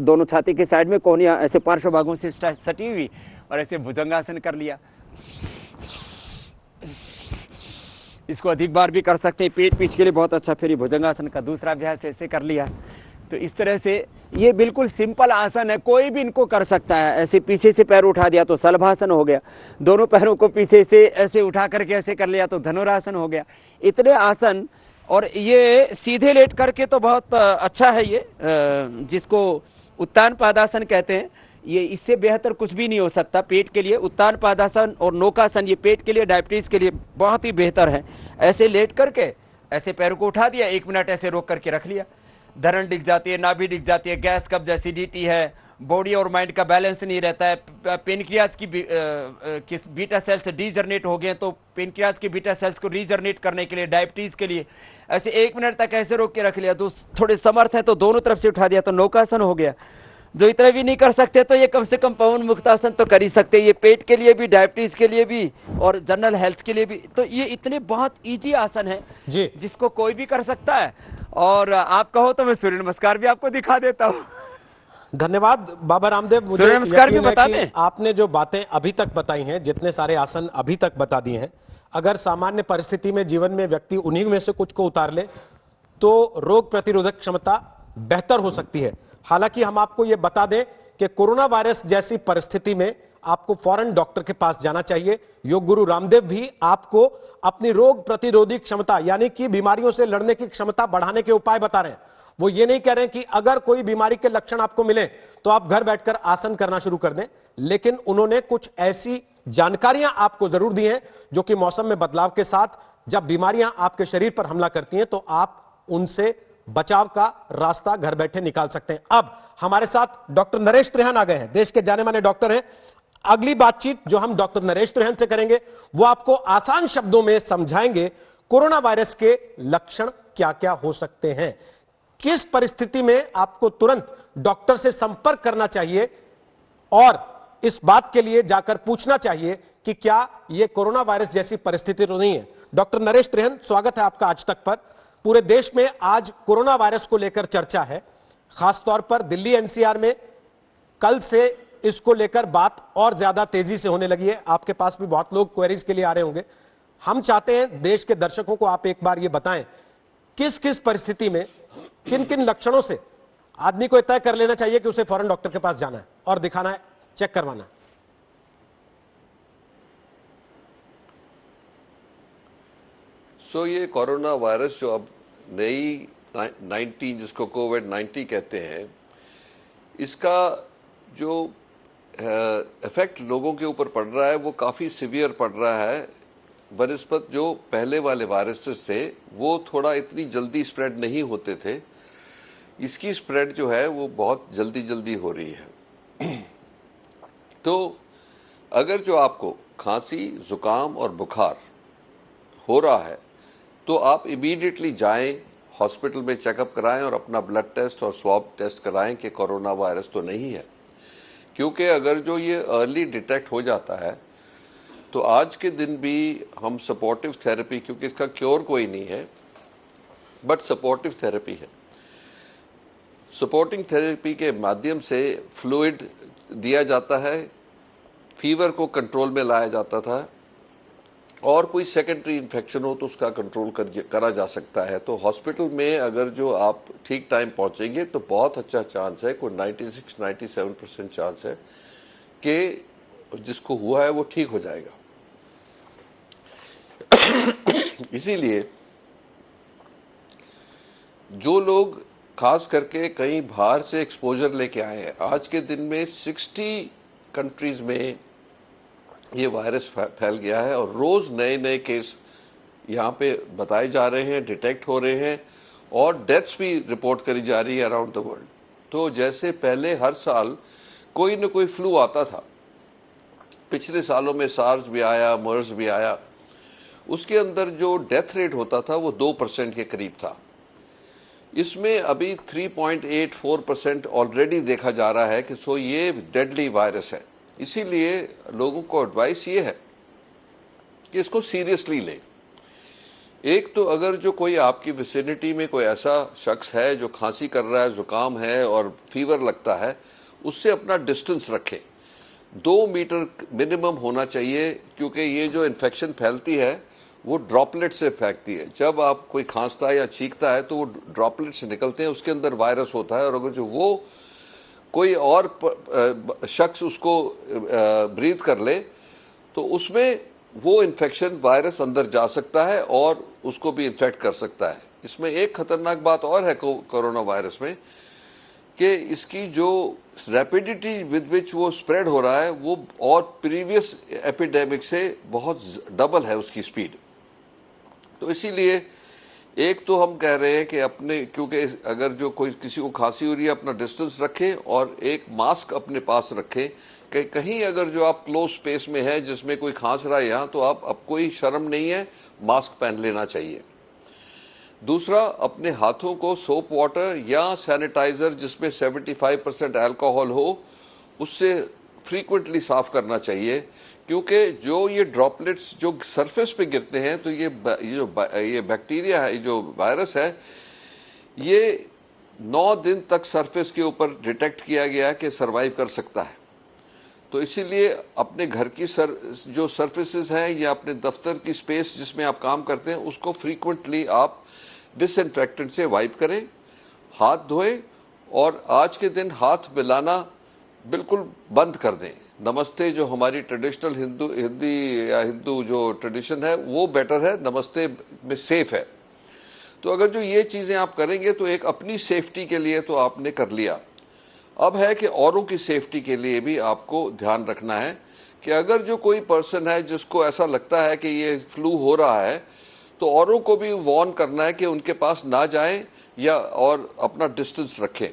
दोनों छाती के साइड में, कोहनियां ऐसे पार्श्व भागों से सटी हुई, और ऐसे भुजंगासन कर लिया। इसको अधिक बार भी कर सकते हैं, पेट पीठ के लिए बहुत अच्छा। फिर ये भुजंगासन का दूसरा अभ्यास ऐसे कर लिया। तो इस तरह से ये बिल्कुल सिंपल आसन है, कोई भी इनको कर सकता है। ऐसे पीछे से पैर उठा दिया तो शलभासन हो गया, दोनों पैरों को पीछे से ऐसे उठा करके ऐसे कर लिया तो धनुरासन हो गया। इतने आसन, और ये सीधे लेट करके तो बहुत अच्छा है ये, जिसको उत्तान पादासन कहते हैं। ये इससे बेहतर कुछ भी नहीं हो सकता पेट के लिए। उत्तान पादासन और नौकासन ये पेट के लिए, डायबिटीज के लिए बहुत ही बेहतर है। ऐसे लेट करके ऐसे पैरों को उठा दिया, 1 मिनट ऐसे रोक करके रख लिया, धरण दिख जाती है, नाभि दिख जाती है। गैस कब्ज एसिडिटी है, बॉडी और माइंड का बैलेंस नहीं रहता है, पेनक्रियाज की बीटा सेल्स डीजनरेट हो गए, तो पेनक्रियाज की बीटा सेल्स को रीजनरेट करने के लिए, डायबिटीज के लिए ऐसे 1 मिनट तक ऐसे रोक के रख लिया। तो थोड़े समर्थ है तो दोनों तरफ से उठा दिया तो नौकासन हो गया। जो इतना भी नहीं कर सकते तो ये कम से कम पवन मुक्तासन तो कर ही सकते। ये पेट के लिए भी, डायबिटीज के लिए भी और जनरल हेल्थ के लिए भी। तो ये इतने बहुत इजी आसन है जी, जिसको कोई भी कर सकता है। और आप कहो तो मैं सूर्य नमस्कार भी आपको दिखा देता हूँ। धन्यवाद बाबा रामदेव। मुझे सूर्य नमस्कार भी यकीन है बता कि दें। आपने जो बातें अभी तक बताई हैं, जितने सारे आसन अभी तक बता दिए हैं, अगर सामान्य परिस्थिति में जीवन में व्यक्ति उन्हीं में से कुछ को उतार ले तो रोग प्रतिरोधक क्षमता बेहतर हो सकती है। हालांकि हम आपको यह बता दें कि कोरोना वायरस जैसी परिस्थिति में आपको फौरन डॉक्टर के पास जाना चाहिए। योग गुरु रामदेव भी आपको अपनी रोग प्रतिरोधी क्षमता यानी कि बीमारियों से लड़ने की क्षमता बढ़ाने के उपाय बता रहे हैं। वो ये नहीं कह रहे हैं कि अगर कोई बीमारी के लक्षण आपको मिले तो आप घर बैठकर आसन करना शुरू कर दें, लेकिन उन्होंने कुछ ऐसी जानकारियां आपको जरूर दी हैं जो कि मौसम में बदलाव के साथ जब बीमारियां आपके शरीर पर हमला करती हैं तो आप उनसे बचाव का रास्ता घर बैठे निकाल सकते हैं। अब हमारे साथ डॉक्टर नरेश त्रिहन आ गए हैं, देश के जाने माने डॉक्टर हैं। अगली बातचीत जो हम डॉक्टर नरेश त्रिहन से करेंगे वो आपको आसान शब्दों में समझाएंगे कोरोना वायरस के लक्षण क्या क्या हो सकते हैं, किस परिस्थिति में आपको तुरंत डॉक्टर से संपर्क करना चाहिए और इस बात के लिए जाकर पूछना चाहिए कि क्या यह कोरोना वायरस जैसी परिस्थिति तो नहीं है। डॉक्टर नरेश त्रिहन, स्वागत है आपका आज तक पर। पूरे देश में आज कोरोना वायरस को लेकर चर्चा है, खासतौर पर दिल्ली एनसीआर में कल से इसको लेकर बात और ज्यादा तेजी से होने लगी है। आपके पास भी बहुत लोग क्वेरीज के लिए आ रहे होंगे। हम चाहते हैं देश के दर्शकों को आप एक बार ये बताएं किस किस परिस्थिति में किन किन लक्षणों से आदमी को तय कर लेना चाहिए कि उसे फौरन डॉक्टर के पास जाना है और दिखाना है, चेक करवाना है। ये कोरोना वायरस जो अब नई 19 जिसको कोविड-19 कहते हैं, इसका जो इफेक्ट लोगों के ऊपर पड़ रहा है वो काफ़ी सीवियर पड़ रहा है बनस्पत जो पहले वाले वायरसेस थे वो थोड़ा इतनी जल्दी स्प्रेड नहीं होते थे। इसकी स्प्रेड जो है वो बहुत जल्दी हो रही है। तो अगर जो आपको खांसी, जुकाम और बुखार हो रहा है तो आप इमीडिएटली जाएं, हॉस्पिटल में चेकअप कराएं और अपना ब्लड टेस्ट और स्वैब टेस्ट कराएं कि कोरोना वायरस तो नहीं है। क्योंकि अगर जो ये अर्ली डिटेक्ट हो जाता है तो आज के दिन भी हम सपोर्टिव थेरेपी, क्योंकि इसका क्योर कोई नहीं है बट सपोर्टिव थेरेपी है, सपोर्टिंग थेरेपी के माध्यम से फ्लूइड दिया जाता है, फीवर को कंट्रोल में लाया जाता था और कोई सेकेंडरी इन्फेक्शन हो तो उसका कंट्रोल करा जा सकता है। तो हॉस्पिटल में अगर जो आप ठीक टाइम पहुंचेंगे तो बहुत अच्छा चांस है, कोई 96-97% चांस है कि जिसको हुआ है वो ठीक हो जाएगा। इसीलिए जो लोग खास करके कहीं बाहर से एक्सपोजर लेके आए हैं, आज के दिन में 60 कंट्रीज में ये वायरस फैल गया है और रोज नए केस यहाँ पे बताए जा रहे हैं, डिटेक्ट हो रहे हैं और डेथ्स भी रिपोर्ट करी जा रही है अराउंड द वर्ल्ड। तो जैसे पहले हर साल कोई न कोई फ्लू आता था, पिछले सालों में सार्स भी आया, मर्स भी आया, उसके अंदर जो डेथ रेट होता था वो 2% के करीब था। इसमें अभी 3.84% ऑलरेडी देखा जा रहा है कि ये डेडली वायरस है। इसीलिए लोगों को एडवाइस ये है कि इसको सीरियसली लें। एक तो अगर जो कोई आपकी विसिनिटी में कोई ऐसा शख्स है जो खांसी कर रहा है, जुकाम है और फीवर लगता है, उससे अपना डिस्टेंस रखें। 2 मीटर मिनिमम होना चाहिए, क्योंकि ये जो इन्फेक्शन फैलती है वो ड्रॉपलेट से फैलती है। जब आप कोई खांसता है या चीखता है तो वो ड्रॉपलेट से निकलते हैं, उसके अंदर वायरस होता है, और अगर जो वो कोई और शख्स उसको ब्रीथ कर ले तो उसमें वो इन्फेक्शन वायरस अंदर जा सकता है और उसको भी इन्फेक्ट कर सकता है। इसमें एक खतरनाक बात और है कोरोना वायरस में कि इसकी जो रैपिडिटी विद विच वो स्प्रेड हो रहा है वो और प्रीवियस एपिडेमिक से बहुत डबल है उसकी स्पीड। तो इसीलिए एक तो हम कह रहे हैं कि अपने, क्योंकि अगर जो कोई किसी को खांसी हो रही है अपना डिस्टेंस रखें और एक मास्क अपने पास रखें कि कहीं अगर जो आप क्लोज स्पेस में है जिसमें कोई खांस रहा है यहाँ, तो आप अब कोई शर्म नहीं है, मास्क पहन लेना चाहिए। दूसरा, अपने हाथों को सोप वाटर या सैनिटाइजर जिसमें 75% अल्कोहल हो उससे फ्रीक्वेंटली साफ करना चाहिए, क्योंकि जो ये ड्रॉपलेट्स जो सरफेस पे गिरते हैं तो ये बैक्टीरिया है, जो वायरस है, ये 9 दिन तक सरफेस के ऊपर डिटेक्ट किया गया कि सरवाइव कर सकता है। तो इसीलिए अपने घर की जो सरफेसेस हैं या अपने दफ्तर की स्पेस जिसमें आप काम करते हैं उसको फ्रीक्वेंटली आप डिसइंफेक्टेंट से वाइप करें, हाथ धोएं, और आज के दिन हाथ मिलाना बिल्कुल बंद कर दें। नमस्ते जो हमारी ट्रेडिशनल हिंदू जो ट्रेडिशन है वो बेटर है, नमस्ते में सेफ है। तो अगर जो ये चीज़ें आप करेंगे तो एक अपनी सेफ्टी के लिए तो आपने कर लिया। अब है कि औरों की सेफ्टी के लिए भी आपको ध्यान रखना है कि अगर जो कोई पर्सन है जिसको ऐसा लगता है कि ये फ्लू हो रहा है तो औरों को भी वार्न करना है कि उनके पास ना जाएं या और अपना डिस्टेंस रखें।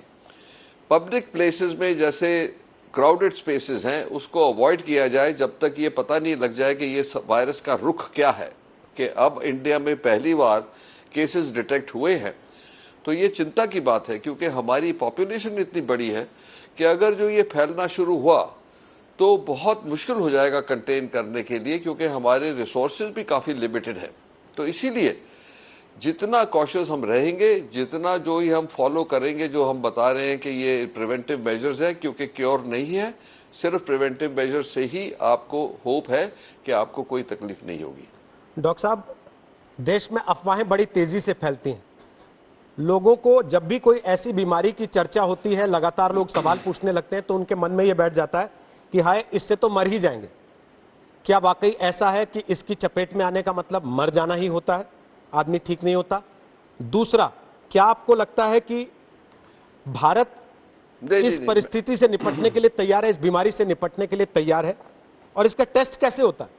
पब्लिक प्लेसेस में जैसे क्राउडेड स्पेसेस हैं उसको अवॉइड किया जाए जब तक ये पता नहीं लग जाए कि ये वायरस का रुख क्या है, कि अब इंडिया में पहली बार केसेस डिटेक्ट हुए हैं। तो ये चिंता की बात है, क्योंकि हमारी पॉपुलेशन इतनी बड़ी है कि अगर जो ये फैलना शुरू हुआ तो बहुत मुश्किल हो जाएगा कंटेन करने के लिए, क्योंकि हमारे रिसोर्सेज भी काफ़ी लिमिटेड है। तो इसीलिए जितना कॉशियस हम रहेंगे, जितना जो ही हम फॉलो करेंगे, जो हम बता रहे हैं कि ये प्रिवेंटिव मेजर्स है, क्योंकि क्योर नहीं है, सिर्फ प्रिवेंटिव मेजर से ही आपको होप है कि आपको कोई तकलीफ नहीं होगी। डॉक्टर साहब, देश में अफवाहें बड़ी तेजी से फैलती हैं। लोगों को जब भी कोई ऐसी बीमारी की चर्चा होती है, लगातार लोग सवाल पूछने लगते हैं तो उनके मन में यह बैठ जाता है कि हाय, इससे तो मर ही जाएंगे। क्या वाकई ऐसा है कि इसकी चपेट में आने का मतलब मर जाना ही होता है, आदमी ठीक नहीं होता? दूसरा, क्या आपको लगता है कि भारत इस परिस्थिति से निपटने के लिए तैयार है, इस बीमारी से निपटने के लिए तैयार है, और इसका टेस्ट कैसे होता है?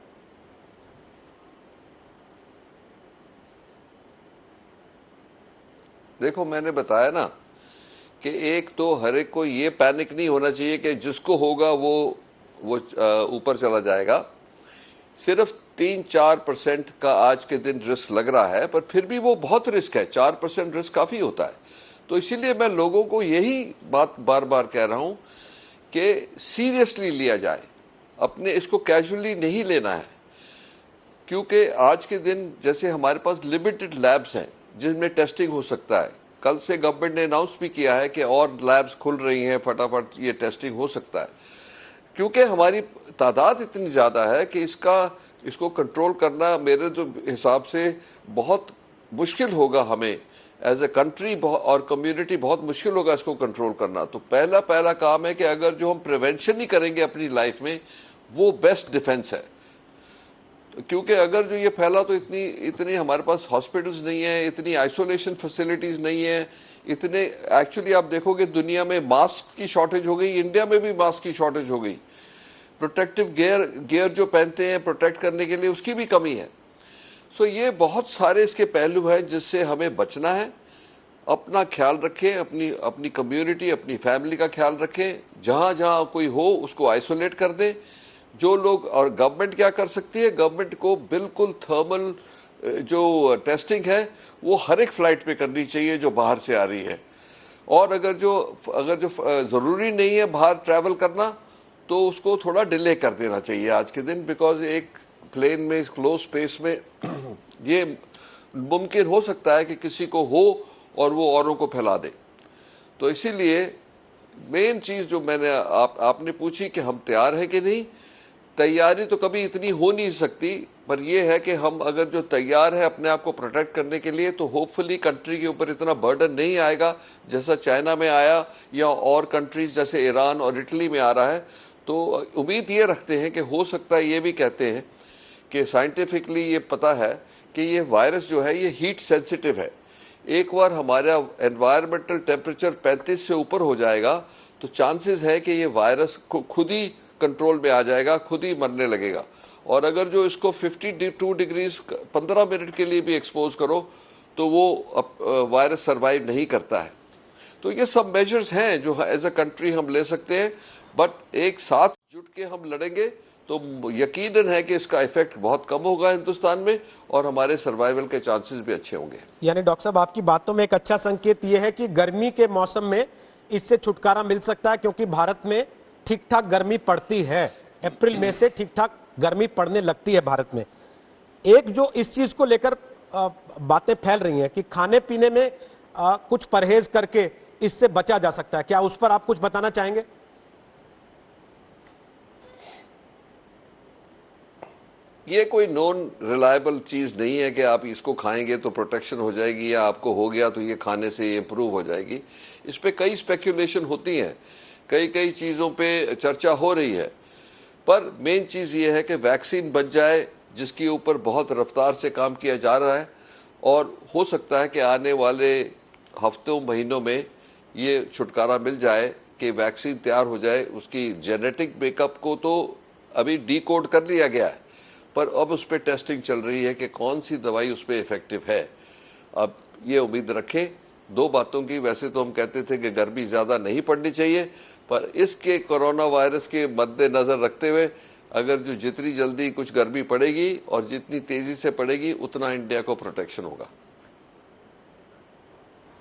देखो, मैंने बताया ना कि एक तो हर एक को ये पैनिक नहीं होना चाहिए कि जिसको होगा वो ऊपर चला जाएगा। सिर्फ 3-4% का आज के दिन रिस्क लग रहा है, पर फिर भी वो बहुत रिस्क है। 4% रिस्क काफ़ी होता है। तो इसीलिए मैं लोगों को यही बात बार बार कह रहा हूँ कि सीरियसली लिया जाए, अपने इसको कैजुअली नहीं लेना है, क्योंकि आज के दिन जैसे हमारे पास लिमिटेड लैब्स हैं जिनमें टेस्टिंग हो सकता है। कल से गवर्नमेंट ने अनाउंस भी किया है कि और लैब्स खुल रही हैं, फटाफट ये टेस्टिंग हो सकता है, क्योंकि हमारी तादाद इतनी ज़्यादा है कि इसको कंट्रोल करना मेरे तो हिसाब से बहुत मुश्किल होगा। हमें एज ए कंट्री और कम्युनिटी बहुत मुश्किल होगा इसको कंट्रोल करना। तो पहला काम है कि अगर जो हम प्रिवेंशन ही करेंगे अपनी लाइफ में, वो बेस्ट डिफेंस है। क्योंकि अगर जो ये फैला तो इतनी हमारे पास हॉस्पिटल्स नहीं है, इतनी आइसोलेशन फैसिलिटीज नहीं है, इतने एक्चुअली आप देखोगे दुनिया में मास्क की शॉर्टेज हो गई, इंडिया में भी मास्क की शॉर्टेज हो गई। प्रोटेक्टिव गियर जो पहनते हैं प्रोटेक्ट करने के लिए, उसकी भी कमी है। सो ये बहुत सारे इसके पहलू हैं जिससे हमें बचना है। अपना ख्याल रखें, अपनी कम्युनिटी, अपनी फैमिली का ख्याल रखें। जहाँ जहाँ कोई हो उसको आइसोलेट कर दें। जो लोग, और गवर्नमेंट क्या कर सकती है, गवर्नमेंट को बिल्कुल थर्मल जो टेस्टिंग है वो हर एक फ्लाइट पे करनी चाहिए जो बाहर से आ रही है। और अगर जो ज़रूरी नहीं है बाहर ट्रैवल करना तो उसको थोड़ा डिले कर देना चाहिए आज के दिन, बिकॉज एक प्लेन में क्लोज स्पेस में ये मुमकिन हो सकता है कि किसी को हो और वो औरों को फैला दे। तो इसीलिए मेन चीज जो मैंने आपने पूछी कि हम तैयार हैं कि नहीं, तैयारी तो कभी इतनी हो नहीं सकती, पर यह है कि हम अगर जो तैयार है अपने आप को प्रोटेक्ट करने के लिए, तो होपफुली कंट्री के ऊपर इतना बर्डन नहीं आएगा जैसा चाइना में आया या और कंट्रीज जैसे ईरान और इटली में आ रहा है। तो उम्मीद ये रखते हैं कि हो सकता है, ये भी कहते हैं कि साइंटिफिकली ये पता है कि ये वायरस जो है ये हीट सेंसिटिव है। एक बार हमारा एनवायरमेंटल टेम्परेचर 35 से ऊपर हो जाएगा तो चांसेस है कि ये वायरस खुद ही कंट्रोल में आ जाएगा, खुद ही मरने लगेगा। और अगर जो इसको 52 डिग्रीज 15 मिनट के लिए भी एक्सपोज करो तो वो वायरस सरवाइव नहीं करता है। तो ये सब मेजर्स हैं जो एज अ कंट्री हम ले सकते हैं, बट एक साथ जुट के हम लड़ेंगे तो यकीनन है कि इसका इफेक्ट बहुत कम होगा हिंदुस्तान में और हमारे सर्वाइवल के चांसेस भी अच्छे होंगे। यानी डॉक्टर साहब, आपकी बातों में एक अच्छा संकेत यह है कि गर्मी के मौसम में इससे छुटकारा मिल सकता है, क्योंकि भारत में ठीक ठाक गर्मी पड़ती है। अप्रैल मई से ठीक ठाक गर्मी पड़ने लगती है भारत में। एक जो इस चीज को लेकर बातें फैल रही हैं कि खाने पीने में कुछ परहेज करके इससे बचा जा सकता है, क्या उस पर आप कुछ बताना चाहेंगे? ये कोई नॉन रिलायबल चीज नहीं है कि आप इसको खाएंगे तो प्रोटेक्शन हो जाएगी या आपको हो गया तो ये खाने से इंप्रूव हो जाएगी। इस पे कई स्पेक्यूलेशन होती हैं, कई चीजों पे चर्चा हो रही है, पर मेन चीज ये है कि वैक्सीन बन जाए जिसके ऊपर बहुत रफ्तार से काम किया जा रहा है, और हो सकता है कि आने वाले हफ्तों महीनों में ये छुटकारा मिल जाए कि वैक्सीन तैयार हो जाए। उसकी जेनेटिक मेकअप को तो अभी डीकोड कर लिया गया है, पर अब उस पर टेस्टिंग चल रही है कि कौन सी दवाई उस पर इफेक्टिव है। अब ये उम्मीद रखें दो बातों की। वैसे तो हम कहते थे कि गर्मी ज़्यादा नहीं पड़नी चाहिए, पर इसके कोरोना वायरस के मद्देनज़र रखते हुए अगर जो जितनी जल्दी कुछ गर्मी पड़ेगी और जितनी तेज़ी से पड़ेगी उतना इंडिया को प्रोटेक्शन होगा।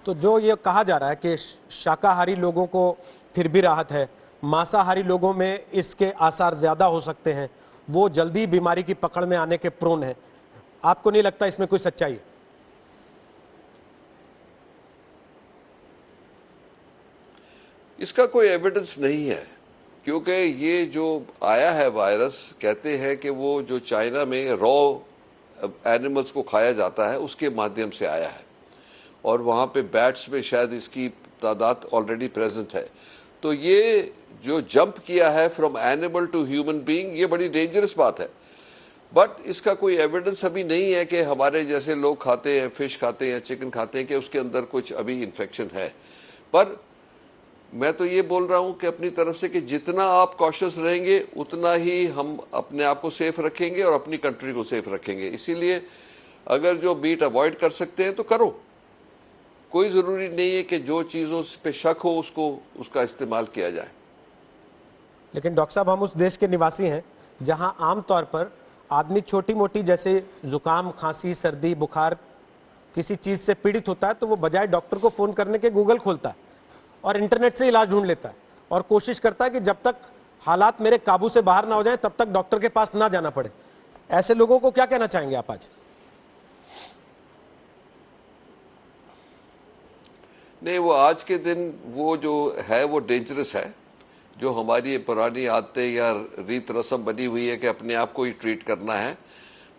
तो जो ये कहा जा रहा है कि शाकाहारी लोगों को फिर भी राहत है, मांसाहारी लोगों में इसके आसार ज़्यादा हो सकते हैं, वो जल्दी बीमारी की पकड़ में आने के प्रोन है, आपको नहीं लगता इसमें कोई सच्चाई है? इसका कोई एविडेंस नहीं है, क्योंकि ये जो आया है वायरस, कहते हैं कि वो जो चाइना में रॉ एनिमल्स को खाया जाता है उसके माध्यम से आया है, और वहाँ पे बैट्स में शायद इसकी तादाद ऑलरेडी प्रेजेंट है। तो ये जो जंप किया है from animal to human being, ये बड़ी डेंजरस बात है। बट इसका कोई एविडेंस अभी नहीं है कि हमारे जैसे लोग खाते हैं, फिश खाते हैं, चिकन खाते हैं, कि उसके अंदर कुछ अभी इन्फेक्शन है। पर मैं तो ये बोल रहा हूं कि अपनी तरफ से कि जितना आप कॉशियस रहेंगे उतना ही हम अपने आप को सेफ रखेंगे और अपनी कंट्री को सेफ रखेंगे। इसीलिए अगर जो मीट अवॉइड कर सकते हैं तो करो, कोई ज़रूरी नहीं है कि जो चीज़ों पे शक हो उसका इस्तेमाल किया जाए। लेकिन डॉक्टर साहब, हम उस देश के निवासी हैं जहां आमतौर पर आदमी छोटी मोटी जैसे जुकाम, खांसी, सर्दी, बुखार किसी चीज़ से पीड़ित होता है तो वो बजाय डॉक्टर को फ़ोन करने के गूगल खोलता है और इंटरनेट से इलाज ढूंढ लेता है और कोशिश करता है कि जब तक हालात मेरे काबू से बाहर ना हो जाएं तब तक डॉक्टर के पास ना जाना पड़े। ऐसे लोगों को क्या कहना चाहेंगे आप आज? नहीं, वो आज के दिन वो जो है वो डेंजरस है। जो हमारी पुरानी आदतें या रीत रस्म बनी हुई है कि अपने आप को ही ट्रीट करना है,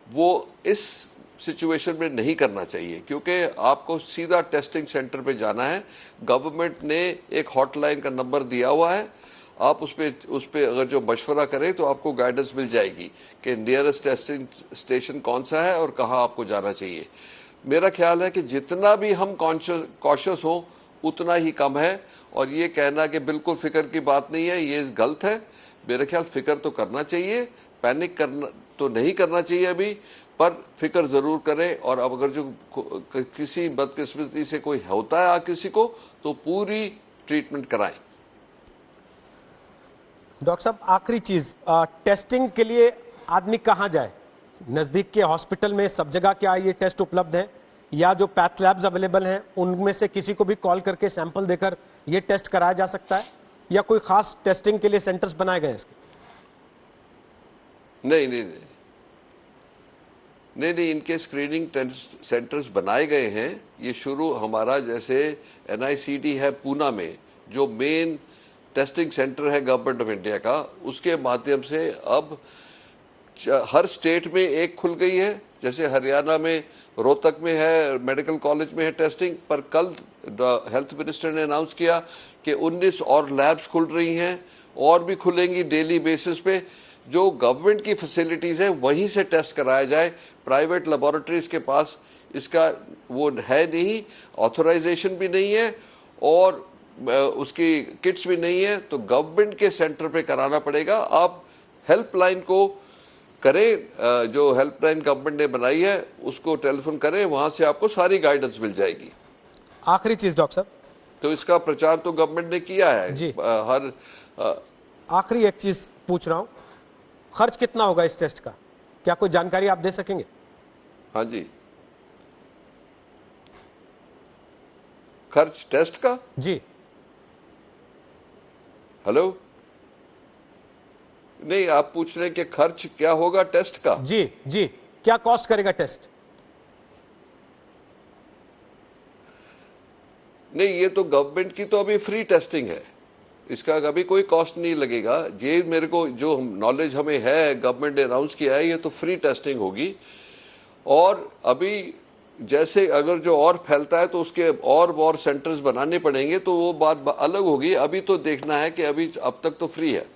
वो इस सिचुएशन में नहीं करना चाहिए, क्योंकि आपको सीधा टेस्टिंग सेंटर पे जाना है। गवर्नमेंट ने एक हॉटलाइन का नंबर दिया हुआ है, आप उस पे अगर जो मशवरा करें तो आपको गाइडेंस मिल जाएगी कि नियरेस्ट टेस्टिंग स्टेशन कौन सा है और कहाँ आपको जाना चाहिए। मेरा ख्याल है कि जितना भी हम कॉशियस हो उतना ही कम है, और ये कहना कि बिल्कुल फिक्र की बात नहीं है, ये गलत है। मेरा ख्याल फिक्र तो करना चाहिए, पैनिक करना तो नहीं करना चाहिए अभी, पर फिक्र जरूर करें। और अब अगर जो किसी बदकिस्मती से कोई होता है किसी को, तो पूरी ट्रीटमेंट कराएं। डॉक्टर साहब, आखिरी चीज, टेस्टिंग के लिए आदमी कहाँ जाए? नजदीक के हॉस्पिटल में सब जगह क्या ये टेस्ट उपलब्ध है, या जो पैथ लैब्स अवेलेबल हैं उनमें से किसी को भी कॉल करके सैंपल देकर ये टेस्ट कराया जा सकता है, या कोई खास टेस्टिंग के लिए सेंटर्स बनाए गए हैं इसके? नहीं, इनके स्क्रीनिंग सेंटर्स बनाए गए हैं। ये शुरू हमारा जैसे NICD है पूना में, जो मेन टेस्टिंग सेंटर है गवर्नमेंट ऑफ इंडिया का, उसके माध्यम से अब हर स्टेट में एक खुल गई है। जैसे हरियाणा में रोहतक में है, मेडिकल कॉलेज में है टेस्टिंग, पर कल हेल्थ मिनिस्टर ने अनाउंस किया कि 19 और लैब्स खुल रही हैं और भी खुलेंगी डेली बेसिस पे। जो गवर्नमेंट की फैसिलिटीज है वहीं से टेस्ट कराया जाए। प्राइवेट लेबोरेटरीज के पास इसका वो है नहीं, ऑथराइजेशन भी नहीं है और उसकी किट्स भी नहीं है, तो गवर्नमेंट के सेंटर पे कराना पड़ेगा। आप हेल्पलाइन को करें, जो हेल्पलाइन गवर्नमेंट ने बनाई है उसको टेलीफोन करें, वहां से आपको सारी गाइडेंस मिल जाएगी। आखिरी चीज डॉक्टर साहब, तो इसका प्रचार तो गवर्नमेंट ने किया है जी। हर आखिरी एक चीज पूछ रहा हूं, खर्च कितना होगा इस टेस्ट का, क्या कोई जानकारी आप दे सकेंगे? हाँ जी, खर्च टेस्ट का? जी। हेलो, नहीं, आप पूछ रहे हैं कि खर्च क्या होगा टेस्ट का? जी जी, क्या कॉस्ट करेगा टेस्ट? नहीं, ये तो गवर्नमेंट की तो अभी फ्री टेस्टिंग है, इसका कभी कोई कॉस्ट नहीं लगेगा। ये मेरे को जो नॉलेज हमें है, गवर्नमेंट ने अनाउंस किया है, ये तो फ्री टेस्टिंग होगी। और अभी जैसे अगर जो और फैलता है तो उसके और सेंटर्स बनाने पड़ेंगे, तो वो बात अलग होगी। अभी तो देखना है कि अभी अब तक तो फ्री है।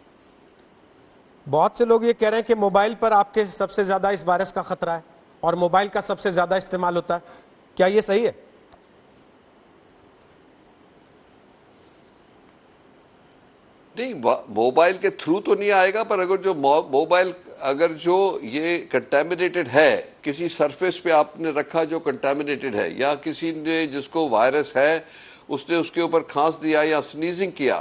बहुत से लोग ये कह रहे हैं कि मोबाइल पर आपके सबसे ज्यादा इस वायरस का खतरा है और मोबाइल का सबसे ज्यादा इस्तेमाल होता है, क्या ये सही है? नहीं, मोबाइल के थ्रू तो नहीं आएगा, पर अगर जो मोबाइल अगर जो ये कंटेमिनेटेड है, किसी सरफेस पे आपने रखा जो कंटेमिनेटेड है, या किसी ने जिसको वायरस है उसने उसके ऊपर खांस दिया या स्नीजिंग किया,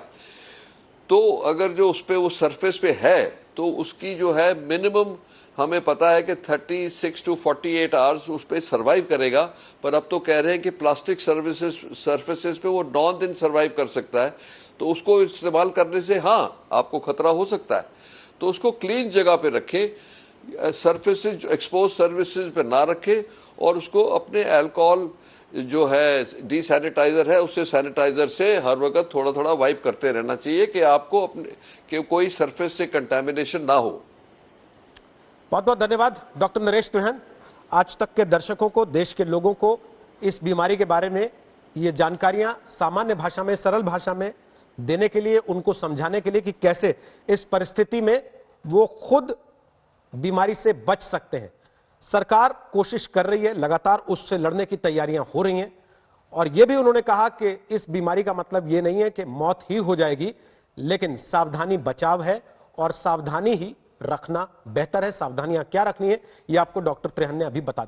तो अगर जो उस पे वो सरफेस पे है तो उसकी जो है मिनिमम हमें पता है कि 36 to 48 आवर्स उस पर सर्वाइव करेगा। पर अब तो कह रहे हैं कि प्लास्टिक सरफेसेस पे वो 9 दिन सर्वाइव कर सकता है, तो उसको इस्तेमाल करने से हाँ आपको खतरा हो सकता है। तो उसको क्लीन जगह पे रखें, सरफेसेस एक्सपोज सर्विसेज पे ना रखें, और उसको अपने अल्कोहल जो है डी सैनिटाइजर है उससे सैनिटाइजर से हर वक्त थोड़ा थोड़ा वाइप करते रहना चाहिए कि आपको अपने कि कोई सरफेस से कंटामिनेशन ना हो। बहुत बहुत धन्यवाद डॉक्टर नरेश त्रिहन। आज तक के दर्शकों को, देश के लोगों को इस बीमारी के बारे में ये जानकारियां सामान्य भाषा में, सरल भाषा में देने के लिए, उनको समझाने के लिए कि कैसे इस परिस्थिति में वो खुद बीमारी से बच सकते हैं। सरकार कोशिश कर रही है, लगातार उससे लड़ने की तैयारियां हो रही हैं, और यह भी उन्होंने कहा कि इस बीमारी का मतलब यह नहीं है कि मौत ही हो जाएगी, लेकिन सावधानी बचाव है और सावधानी ही रखना बेहतर है। सावधानियां क्या रखनी है ये आपको डॉक्टर त्रिहन ने अभी बता दिया।